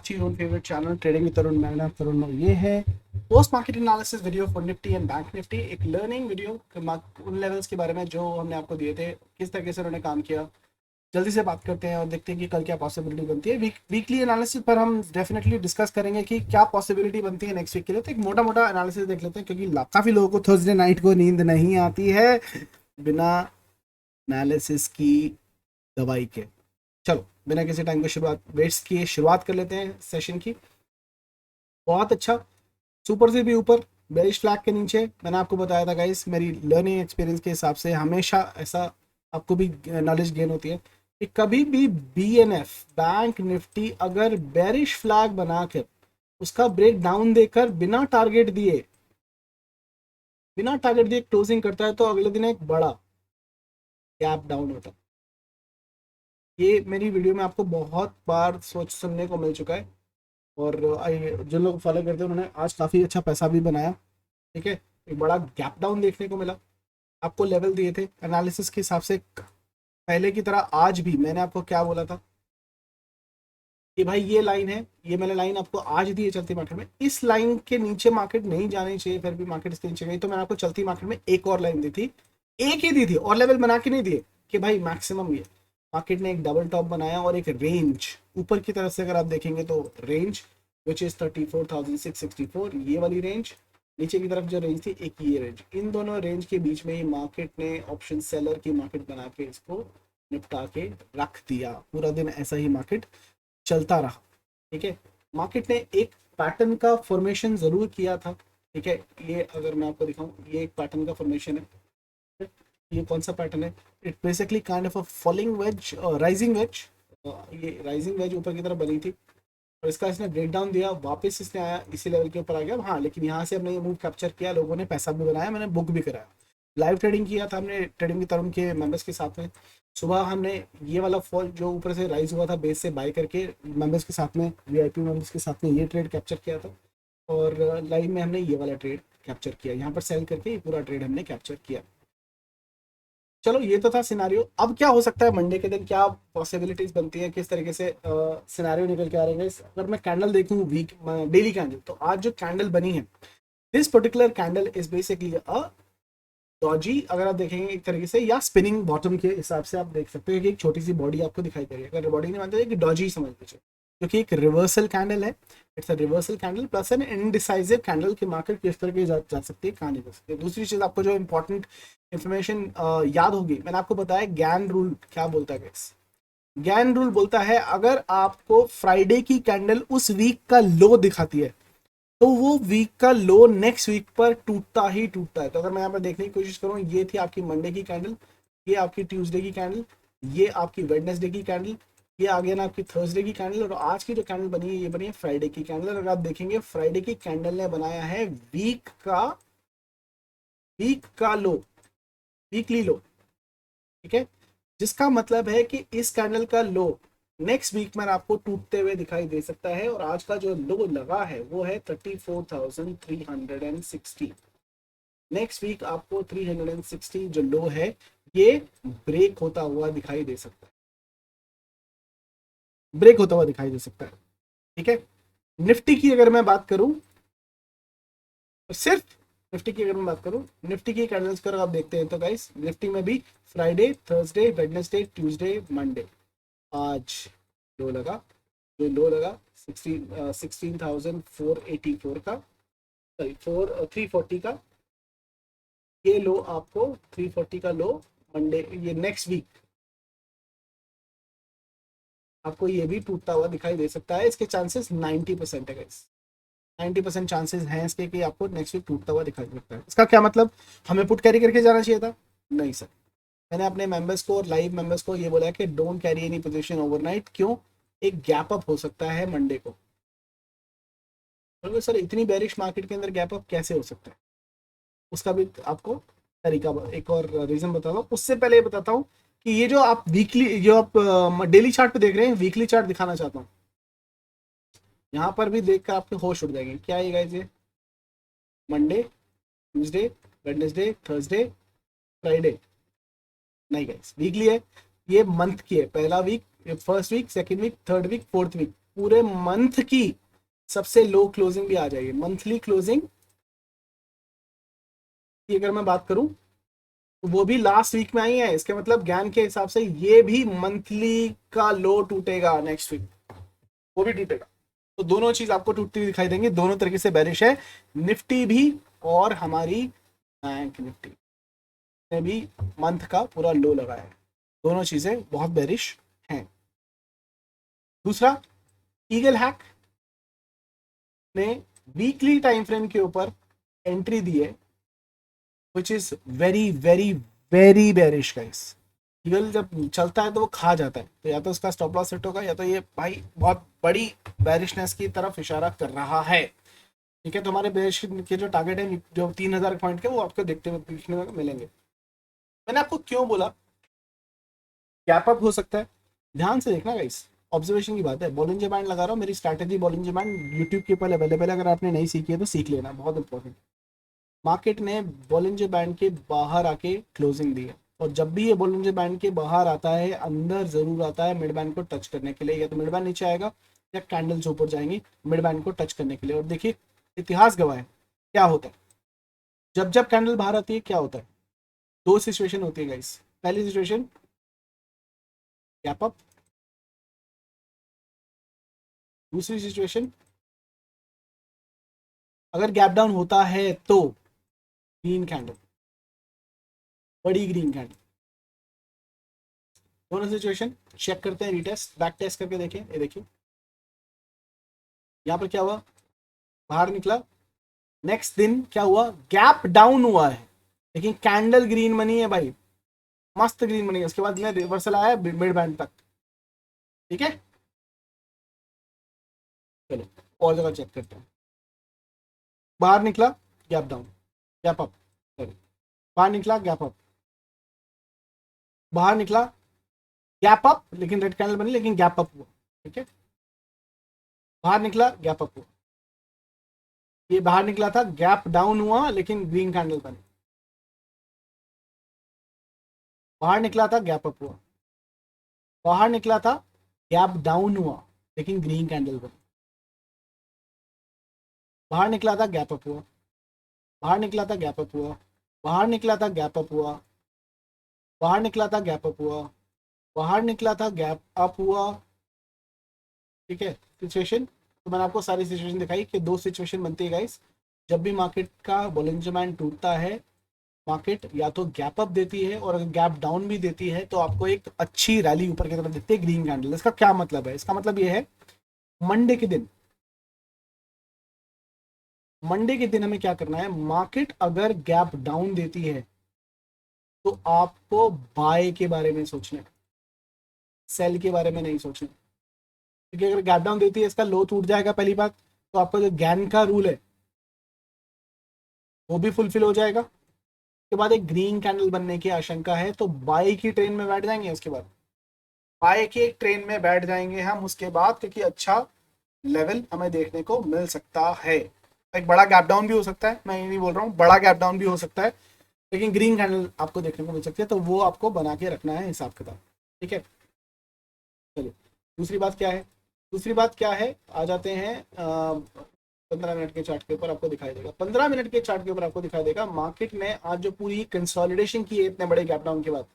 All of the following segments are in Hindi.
Back to your own favourite channel trading with Tarun. मैं तरुण, ये है post market analysis video for Nifty and Bank Nifty, एक लर्निंग वीडियो उन लेवल्स के बारे में जो हमने आपको दिए थे, किस तरीके से उन्होंने काम किया। जल्दी से बात करते हैं और देखते हैं कि कल क्या पॉसिबिलिटी बनती है। वीकली एनालिसिस पर हम डेफिनेटली डिस्कस करेंगे कि क्या पॉसिबिलिटी बनती है नेक्स्ट वीक के लिए। तो एक मोटा मोटा एनालिसिस देख लेते हैं, क्योंकि काफ़ी लोगों को थर्सडे नाइट को नींद नहीं आती है बिना एनालिसिस की दवाई के। चलो बिना किसी टाइम को वेस्ट किए शुरुआत कर लेते हैं सेशन की। बहुत अच्छा, सुपर से भी ऊपर, बेरिश फ्लैग के नीचे। मैंने आपको बताया था गाइस, मेरी लर्निंग एक्सपीरियंस के हिसाब से हमेशा ऐसा आपको भी नॉलेज गेन होती है कि कभी भी बीएनएफ बैंक निफ्टी अगर बेरिश फ्लैग बनाकर उसका ब्रेक डाउन देकर बिना टारगेट दिए क्लोजिंग करता है तो अगले दिन एक बड़ा गैप डाउन होता है। ये मेरी वीडियो में आपको बहुत बार सोच सुनने को मिल चुका है, और जो लोग फॉलो करते हैं उन्होंने आज काफ़ी अच्छा पैसा भी बनाया। ठीक है, एक बड़ा गैप डाउन देखने को मिला। आपको लेवल दिए थे एनालिसिस के हिसाब से, पहले की तरह आज भी मैंने आपको क्या बोला था कि भाई ये लाइन है, ये मैंने लाइन आपको आज दी है चलती मार्केट में, इस लाइन के नीचे मार्केट नहीं जानी चाहिए। फिर भी मार्केट इसके नीचे गई तो मैंने आपको चलती मार्केट में एक और लाइन दी थी, एक ही दी थी और लेवल बना के नहीं दिए कि भाई मैक्सिमम ये। मार्केट ने एक डबल टॉप बनाया और एक रेंज ऊपर की तरफ से अगर आप देखेंगे तो रेंज विच इज 34,664, ये वाली रेंज। नीचे की तरफ जो रेंज थी एक ये रेंज, इन दोनों रेंज के बीच में ही मार्केट ने ऑप्शन सेलर की मार्केट बना के इसको निपटा के रख दिया। पूरा दिन ऐसा ही मार्केट चलता रहा। ठीक है, मार्केट ने एक पैटर्न का फॉर्मेशन जरूर किया था। ठीक है, ये अगर मैं आपको दिखाऊं, ये एक पैटर्न का फॉर्मेशन है। ये कौन सा पैटर्न है? It basically kind of a falling veg, rising veg. ये राइजिंग वेज ऊपर की तरफ बनी थी और इसका इसने ब्रेक डाउन दिया, वापस इसने आया इसी लेवल के ऊपर आ गया। हाँ, लेकिन यहाँ से हमने ये मूव कैप्चर किया, लोगों ने पैसा भी बनाया, मैंने बुक भी कराया। लाइव ट्रेडिंग किया था हमने ट्रेडिंग की तरफ के मेंबर्स के साथ में। सुबह हमने ये वाला फॉल जो ऊपर से राइज हुआ था बेस से बाय करके मेंबर्स के साथ में, वीआईपी मेंबर्स के साथ में ये ट्रेड कैप्चर किया था। और लाइव में हमने ये वाला ट्रेड कैप्चर किया, यहाँ पर सेल करके ये पूरा ट्रेड हमने कैप्चर किया। चलो ये तो था सिनारियो। अब क्या हो सकता है मंडे के दिन, क्या पॉसिबिलिटीज बनती है, किस तरीके से सिनारियो निकल के आ रहे हैं। अगर मैं कैंडल देखूं, वीक डेली कैंडल, तो आज जो कैंडल बनी है, this particular candle is basically a Doge. अगर आप देखेंगे एक तरीके से, या स्पिनिंग बॉटम के हिसाब से आप देख सकते हो कि एक छोटी सी बॉडी आपको दिखाई दे रही है। अगर बॉडी नहीं मानते कि डॉजी समझ लीजिए, क्योंकि एक रिवर्सल कैंडल है। It's a reversal candle plus an indecisive candle की मार्केट किस तरह की जा सकती है, कहाँ नहीं जा सकती है। दूसरी चीज आपको जो इंपॉर्टेंट इन्फॉर्मेशन याद होगी, मैंने आपको बताया गैन रूल क्या बोलता है। गैन रूल बोलता है अगर आपको फ्राइडे की कैंडल उस वीक का लो दिखाती है तो वो वीक का लो नेक्स्ट वीक पर टूटता ही टूटता है। तो अगर मैं यहाँ पर देखने की कोशिश करूँ, ये थी आपकी मंडे की कैंडल, ये आपकी ट्यूसडे की कैंडल, ये आपकी वेडनेसडे की कैंडल, ये आ गया ना आपकी थर्सडे की कैंडल, और आज की जो कैंडल बनी है ये बनी है फ्राइडे की कैंडल। अगर आप देखेंगे फ्राइडे की कैंडल ने बनाया है वीक का लो, वीकली लो। ठीक है, जिसका मतलब है कि इस कैंडल का लो नेक्स्ट वीक में आपको टूटते हुए दिखाई दे सकता है। और आज का जो लो लगा है वो है 34,360। नेक्स्ट वीक आपको 360 जो लो है ये ब्रेक होता हुआ दिखाई दे सकता है, ब्रेक होता हुआ दिखाई दे सकता है। ठीक है, निफ्टी की अगर मैं बात करूं, सिर्फ निफ्टी की अगर मैं बात करूं, निफ्टी की कैंडल्स कर आप देखते हैं तो गाइस, निफ्टी में भी Friday, Thursday, Wednesday, Tuesday, Monday, आज लो लगा, जो लो लगा 16,484 का, सॉरी 340 का। ये लो आपको 340 का लो मंडे, ये नेक्स्ट वीक आपको ये भी टूटता हुआ दिखाई दे सकता है। इसके चांसेस 90% है गाइस, 90% चांसेस हैं इसके कि आपको नेक्स्ट वीक टूटता हुआ दिखाई सकता है। इसका क्या मतलब, हमें पुट कैरी करके जाना चाहिए था? नहीं सर, मैंने अपने मेंबर्स को और लाइव मेंबर्स को ये बोला है कि don't carry any position overnight. क्यों? एक गैप अप हो सकता है मंडे को। तो सर इतनी बेरिश मार्केट के अंदर गैप अप कैसे हो सकता है, उसका भी आपको तरीका, एक और रीजन बताता हूँ। उससे पहले ये बताता हूँ कि ये जो आप वीकली, जो आप डेली चार्ट पे देख रहे हैं, वीकली चार्ट दिखाना चाहता हूँ। यहाँ पर भी देखकर आपके होश उड़ जाएंगे। क्या है गाइस, ये Monday, Tuesday, Wednesday, Thursday, Friday, नहीं गाइस वीकली है। ये मंथ की है, पहला week, first week, second week, third week, fourth week, पूरे मंथ की सबसे लो क्लोजिंग भी आ जाएगी। मंथली क्लोजिंग की अगर मैं बात करूं तो वो भी लास्ट वीक में आई है। इसके मतलब ज्ञान के हिसाब से ये भी मंथली का लो टूटेगा नेक्स्ट वीक, वो भी टूटेगा। तो दोनों चीज आपको टूटती हुई दिखाई देंगी, दोनों तरीके से बेरिश है। निफ्टी भी और हमारी बैंक निफ्टी ने भी मंथ का पूरा लो लगाया है। दोनों चीजें बहुत बेरिश हैं। दूसरा, ईगल हैक ने वीकली टाइम फ्रेम के ऊपर एंट्री दी है, which is very very very bearish guys. Eagle जब चलता है तो वो खा जाता है, तो या तो उसका स्टॉप लॉस हिट होगा या तो ये भाई बहुत बड़ी बेरिशनेस की तरफ इशारा कर रहा है। ठीक है, तो हमारे बेरिश के जो टारगेट है जो 3000 पॉइंट के, वो आपको देखते हुए दिखने में मिलेंगे। मैंने आपको क्यों बोला गैप अप हो सकता है, ध्यान से देखना गाइस, ऑब्जर्वेशन की बात है। बॉलिंजर बैंड लगा रहा हूँ, मेरी स्ट्रैटेजी बॉलिंजर बैंड यूट्यूब के ऊपर अवेलेबल है, अगर आपने नहीं सीखी है तो सीख लेना, बहुत इंपॉर्टेंट। मार्केट ने बॉलिंजर बैंड के बाहर आके क्लोजिंग दी है, और जब भी ये बॉलिंजर बैंड के बाहर आता है अंदर जरूर आता है मिड बैंड को टच करने के लिए, या तो मिड बैंड नीचे आएगा या कैंडल्स ऊपर जाएंगी मिड बैंड को टच करने के लिए। और देखिए इतिहास गवाह है क्या होता है जब जब कैंडल बाहर आती है, क्या होता है। दो सिचुएशन होती है गाइस। पहली सिचुएशन गैप अप, दूसरी सिचुएशन अगर गैप डाउन होता है तो ग्रीन कैंडल, बड़ी ग्रीन कैंडल। दोनों सिचुएशन चेक करते हैं, रिटेस्ट बैक टेस्ट करके देखें। ये देखिए यहाँ पर क्या हुआ, बाहर निकला, नेक्स्ट दिन क्या हुआ, गैप डाउन हुआ है लेकिन कैंडल ग्रीन बनी है भाई, मस्त ग्रीन बनी है। उसके बाद में रिवर्सल आया मिड बैंड तक। ठीक है, चलो और जगह चेक करते हैं। बाहर निकला, gap down, gap up, sorry, बाहर निकला गैप अप, बाहर निकला गैप अप, लेकिन रेड कैंडल बनी लेकिन गैप अप हुआ। ठीक है, बाहर निकला गैप अप हुआ, ये बाहर निकला था गैप डाउन हुआ लेकिन ग्रीन कैंडल बनी, बाहर निकला था गैप अप हुआ, बाहर निकला था गैप डाउन हुआ लेकिन ग्रीन कैंडल बनी, बाहर निकला था गैप अप हुआ, बाहर निकला था गैप अप हुआ, बाहर निकला था गैप अप हुआ, बाहर निकला था गैप अप हुआ, बाहर निकला था गैप अप हुआ। ठीक है, सिचुएशन तो मैंने आपको सारी सिचुएशन दिखाई कि दो सिचुएशन बनती है गाइस। जब भी मार्केट का बॉलिंजर बैंड टूटता है, मार्केट या तो गैप अप देती है, और अगर गैप डाउन भी देती है तो आपको एक अच्छी रैली ऊपर की तरफ देती है ग्रीन कैंडल। इसका क्या मतलब है, इसका मतलब ये है मंडे के दिन, मंडे के दिन हमें क्या करना है, मार्केट अगर गैप डाउन देती है तो आपको बाय के बारे में सोचना है, सेल के बारे में नहीं सोचना। क्योंकि अगर गैप डाउन देती है इसका लो टूट जाएगा पहली बात, तो आपका जो गैन का रूल है वो भी फुलफिल हो जाएगा। उसके बाद एक ग्रीन कैंडल बनने की आशंका है, तो बाय की ट्रेन में बैठ जाएंगे। उसके बाद बाय की एक ट्रेन में बैठ जाएंगे हम उसके बाद, क्योंकि अच्छा लेवल हमें देखने को मिल सकता है। एक बड़ा गैप डाउन भी हो सकता है, मैं ये नहीं बोल रहा हूँ, बड़ा गैप डाउन भी हो सकता है, लेकिन ग्रीन कैंडल आपको देखने को मिल सकती है, तो वो आपको बना के रखना है हिसाब किताब। ठीक है, चलिए दूसरी बात क्या है, दूसरी बात क्या है, आ जाते हैं 15 मिनट के चार्ट के ऊपर। आपको दिखाई देगा 15 मिनट के चार्ट के ऊपर आपको दिखाई देगा मार्केट ने आज जो पूरी कंसोलिडेशन की है इतने बड़े गैप डाउन के बाद,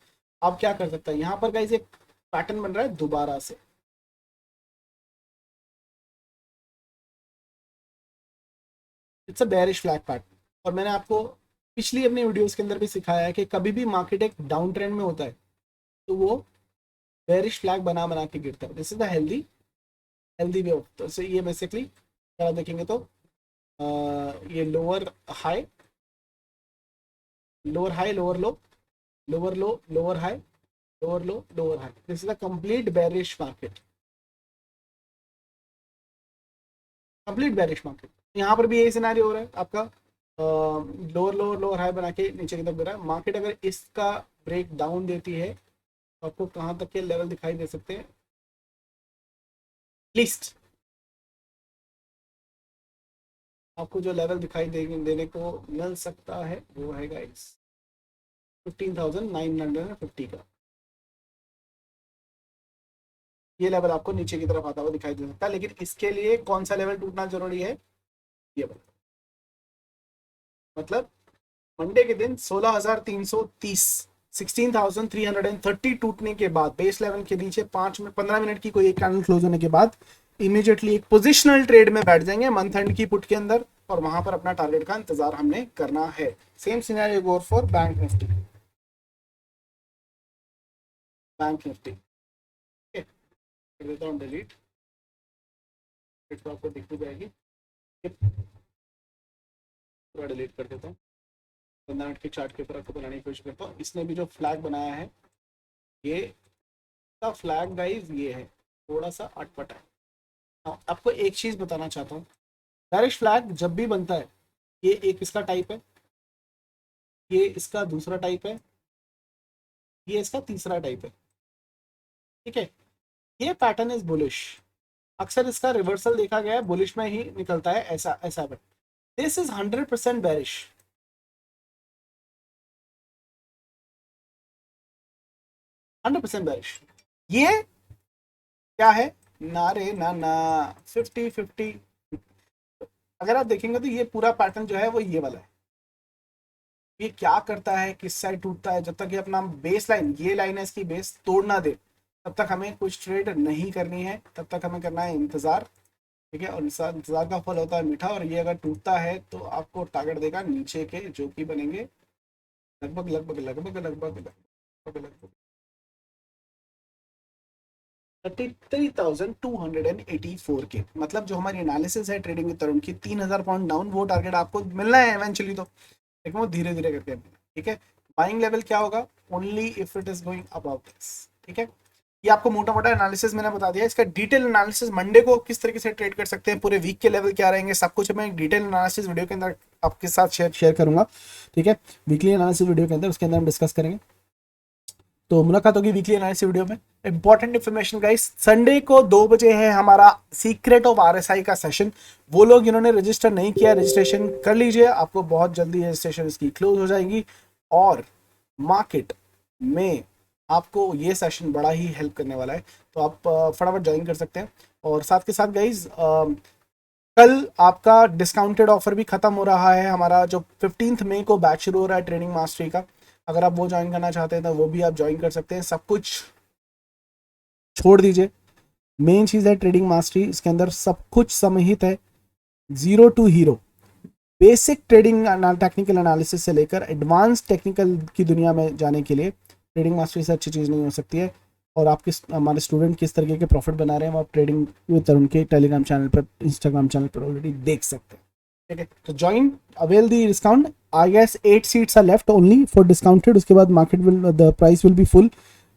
आप क्या कर सकते हैं, यहाँ पर गाइस एक पैटर्न बन रहा है दोबारा से। It's a bearish flag pattern, और मैंने आपको पिछली अपनी वीडियोस के अंदर भी सिखाया है कि कभी भी मार्केट एक डाउन ट्रेंड में होता है तो वो बेरिश फ्लैग बना बना के गिरता है। This is the healthy healthy way of, तो ये बेसिकली अगर आप देखेंगे तो ये lower high, lower high, lower low, lower low, lower high, lower low, lower high, this is the complete bearish market, complete bearish market. यहाँ पर भी यही सिनारी हो रहा है आपका, लोअर लोअर लोअर हाई बना के नीचे की तरफ गिरा है। मार्केट अगर इसका ब्रेक डाउन देती है तो आपको कहाँ तक के लेवल दिखाई दे सकते हैं, लिस्ट आपको जो लेवल दिखाई देने को मिल सकता है वो है गाइस 15,950 का। ये लेवल आपको नीचे की तरफ आता हुआ दिखाई दे सकता है, लेकिन इसके लिए कौन सा लेवल टूटना जरूरी है ये बता, मतलब मंडे के दिन 16,330 16,330 टूटने के बाद बेस लेवल के नीचे 5 में 15 मिनट की कोई एक कैंडल क्लोज होने के बाद इमीडिएटली एक पोजिशनल ट्रेड में बैठ जाएंगे मंथ एंड की पुट के अंदर, और वहां पर अपना टारगेट का इंतजार हमने करना है। सेम सिनेरियो गोर for bank Nifty. Bank Nifty कर देता हूँ डिलीट, तो आपको दिख भी जाएगी, पूरा डिलीट कर देता हूँ। 15 मिनट की चार्ट के ऊपर आपको बनाने की कोशिश करता हूँ। इसने भी जो फ्लैग बनाया है ये का फ्लैग गाइज ये है, थोड़ा सा अटपटा है। हाँ, आपको एक चीज बताना चाहता हूँ, डायरेक्ट फ्लैग जब भी बनता है ये एक इसका टाइप है, ये इसका दूसरा टाइप है, ये इसका तीसरा टाइप है, ठीक है। ये पैटर्न इज बुलिश, अक्सर इसका रिवर्सल देखा गया है, बुलिश में ही निकलता है ऐसा ऐसा। But this is 100% bearish, 100% bearish. ये क्या है, ना रे ना ना, 50-50। अगर आप देखेंगे तो ये पूरा पैटर्न जो है वो ये वाला है। ये क्या करता है, किस साइड टूटता है, जब तक ये अपना बेस लाइन, ये लाइन है इसकी बेस, तोड़ ना दे तब तक हमें कुछ ट्रेड नहीं करनी है, तब तक हमें करना है इंतजार, ठीक है। और इंतजार का फल होता है मीठा, और ये अगर टूटता है तो आपको टारगेट देगा नीचे के जो कि बनेंगे लगभग लगभग लगभग लगभग लगभग लगभग 33,284 के, मतलब जो हमारी एनालिसिस है ट्रेडिंग विद तरुण की 3,000 पॉइंट डाउन, वो टारगेट आपको मिलना है इवेंचुअली, तो लेकिन वो धीरे धीरे करके मिलना, ठीक है। बाइंग लेवल क्या होगा, only if it is going about this, ठीक है। ये आपको मोटा मोटा एनालिसिस मैंने बता दिया, इसका डिटेल एनालिसिस मंडे को किस तरीके से ट्रेड कर सकते हैं, पूरे वीक के लेवल क्या रहेंगे, सब कुछ मैं डिटेल एनालिसिस वीडियो के अंदर आपके साथ शेयर करूंगा, ठीक है। वीकली एनालिसिस वीडियो के अंदर, उसके अंदर हम डिस्कस करेंगे। तो मुलाकात होगी वीकली एनालिसिस वीडियो में। इंपॉर्टेंट इन्फॉर्मेशन गाइस, संडे को 2 बजे है हमारा सीक्रेट ऑफ आरएसआई का सेशन। वो लोग जिन्होंने रजिस्टर नहीं किया, रजिस्ट्रेशन कर लीजिए, आपको बहुत जल्दी रजिस्ट्रेशन इसकी क्लोज हो जाएगी, और मार्केट में आपको ये सेशन बड़ा ही हेल्प करने वाला है, तो आप फटाफट ज्वाइन कर सकते हैं। और साथ के साथ गाइज कल आपका डिस्काउंटेड ऑफर भी खत्म हो रहा है, हमारा जो 15 मई को बैच शुरू हो रहा है ट्रेनिंग मास्टरी का, अगर आप वो ज्वाइन करना चाहते हैं तो वो भी आप ज्वाइन कर सकते हैं। सब कुछ छोड़ दीजिए, मेन चीज है ट्रेडिंग मास्टरी, इसके अंदर सब कुछ समाहित है, zero to hero, basic trading technical analysis से लेकर एडवांस टेक्निकल की दुनिया में जाने के लिए ट्रेडिंग मास्टरी से अच्छी चीज़ नहीं हो सकती है। और आपके हमारे स्टूडेंट किस तरीके के प्रॉफिट बना रहे हैं वो आप ट्रेडिंग विद तरुण के टेलीग्राम चैनल पर, इंस्टाग्राम चैनल पर ऑलरेडी देख सकते हैं, ठीक है। तो join, avail the discount, I guess 8 seats are left only for discounted, उसके बाद market will, the price will be full,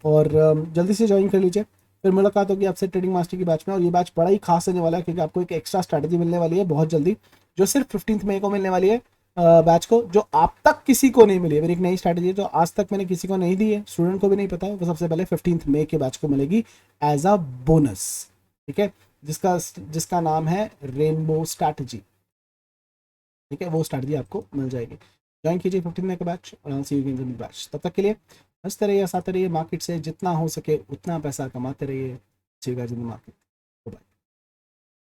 और जल्दी से ज्वाइन कर लीजिए। फिर मुलाकात होगी आपसे ट्रेडिंग मास्टर की बैच में, और ये बैच बड़ा ही खास होने वाला है क्योंकि आपको एक एक्स्ट्रा स्ट्रैटेजी मिलने वाली है बहुत जल्दी, जो सिर्फ 15 मई को मिलने वाली है बैच को, जो आप तक किसी को नहीं मिली है। मेरी एक नई स्ट्रैटेजी है जो आज तक मैंने किसी को नहीं दी है, स्टूडेंट को भी नहीं पता है, वो सबसे पहले 15 मई के बैच को मिलेगी एज अ बोनस, ठीक है, जिसका नाम है रेनबो स्ट्रैटेजी, ठीक है। वो स्ट्रैटेजी आपको मिल जाएगी, ज्वाइन कीजिए 15 मई का बैच, और सी यू इन द बैच। तब तक के लिए हंसते रहिए, हंसाते रहिए, मार्केट से जितना हो सके उतना पैसा कमाते रहिए। See you guys in the market.